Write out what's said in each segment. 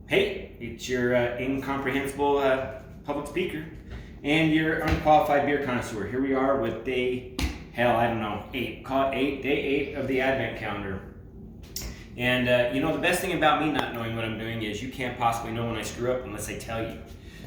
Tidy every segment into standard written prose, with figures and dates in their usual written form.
Hey, it's your incomprehensible public speaker and your unqualified beer connoisseur. Here we are with day 8. Call it day 8 of the Advent calendar. And the best thing about me not knowing what I'm doing is you can't possibly know when I screw up unless I tell you.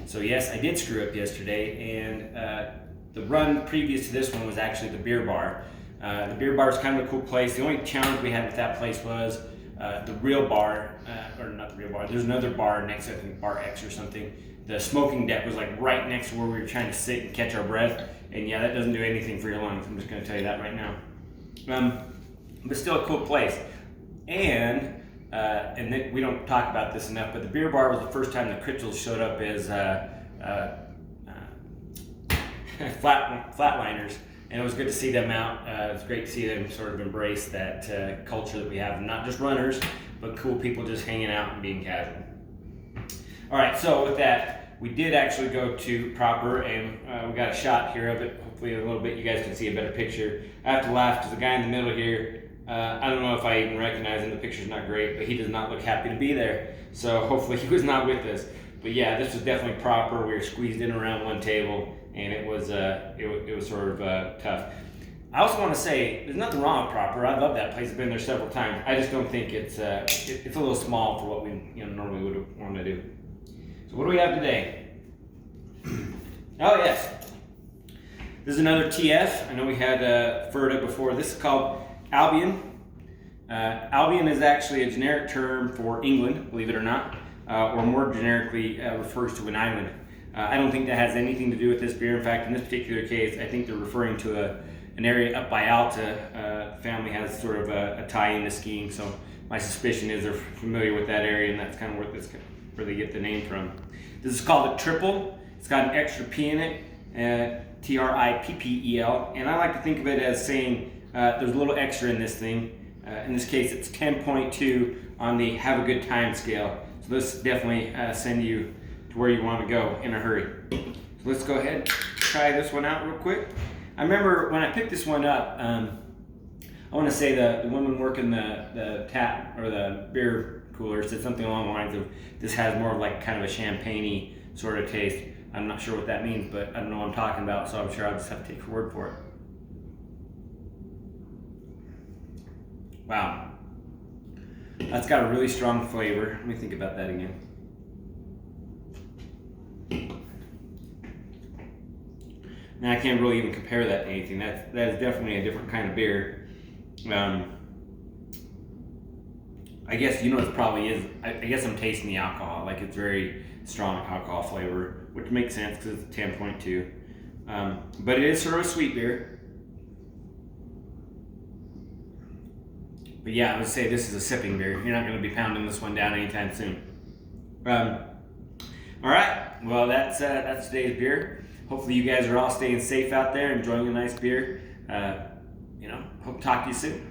So yes, I did screw up yesterday, and the run previous to this one was actually the beer bar. The beer bar is kind of a cool place. The only challenge we had with that place was the real bar, or not the real bar, there's another bar next to, I think, Bar X or something. The smoking deck was like right next to where we were trying to sit and catch our breath. And yeah, that doesn't do anything for your lungs. I'm just going to tell you that right now. But still a cool place. And we don't talk about this enough, but the beer bar was the first time the Critchels showed up as flatliners. And it was good to see them out. It's great to see them sort of embrace that culture that we have, not just runners, but cool people just hanging out and being casual. All right, so with that, we did actually go to Proper, and we got a shot here of it. Hopefully a little bit you guys can see a better picture. I have to laugh because the guy in the middle here, I don't know if I even recognize him. The picture's not great, but he does not look happy to be there. So hopefully he was not with us. But yeah, this was definitely Proper. We were squeezed in around one table, and it was sort of tough. I also want to say there's nothing wrong with Proper. I love that place. I've been there several times. I just don't think it's a little small for what we normally would want to do. So what do we have today? Oh yes, this is another TF. I know we had Ferda before. This is called Albion. Albion is actually a generic term for England, believe it or not, or more generically refers to an island. I don't think that has anything to do with this beer. In fact, in this particular case, I think they're referring to an area up by Alta. The family has sort of a tie into skiing, so my suspicion is they're familiar with that area, and that's kind of where they get the name from. This is called a triple. It's got an extra P in it, TRIPPEL, and I like to think of it as saying there's a little extra in this thing. In this case, it's 10.2 on the have a good time scale. So this definitely send you to where you want to go in a hurry. So let's go ahead and try this one out real quick. I remember when I picked this one up, I want to say the woman working the tap or the beer cooler said something along the lines of this has more of like kind of a champagne-y sort of taste. I'm not sure what that means, but I don't know what I'm talking about, so I'm sure I'll just have to take her word for it. Wow. That's got a really strong flavor. Let me think about that again. Now I can't really even compare that to anything. That is definitely a different kind of beer. I guess it probably is. I guess I'm tasting the alcohol. Like it's very strong alcohol flavor, which makes sense because it's 10.2. But it is sort of a sweet beer. But yeah, I would say this is a sipping beer. You're not going to be pounding this one down anytime soon. All right. Well, that's today's beer. Hopefully you guys are all staying safe out there, enjoying a nice beer. Hope to talk to you soon.